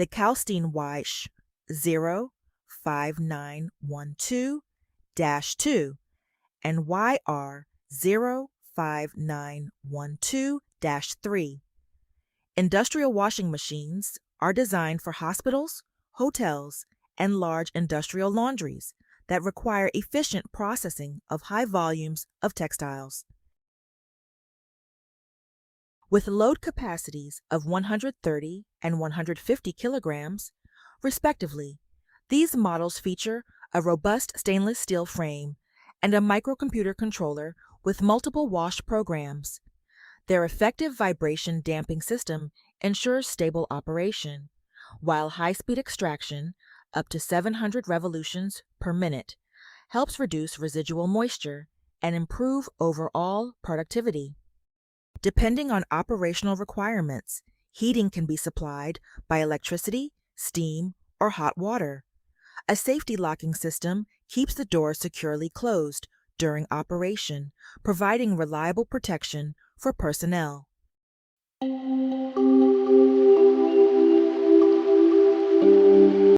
the Kalstein Weiss 05912-2 and YR 05912-3. Industrial washing machines are designed for hospitals, hotels, and large industrial laundries that require efficient processing of high volumes of textiles. With load capacities of 130 and 150 kilograms, respectively, these models feature a robust stainless steel frame and a microcomputer controller with multiple wash programs. Their effective vibration damping system ensures stable operation, while high-speed extraction, up to 700 revolutions per minute, helps reduce residual moisture and improve overall productivity. Depending on operational requirements, heating can be supplied by electricity, steam, or hot water. A safety locking system keeps the door securely closed during operation, providing reliable protection for personnel.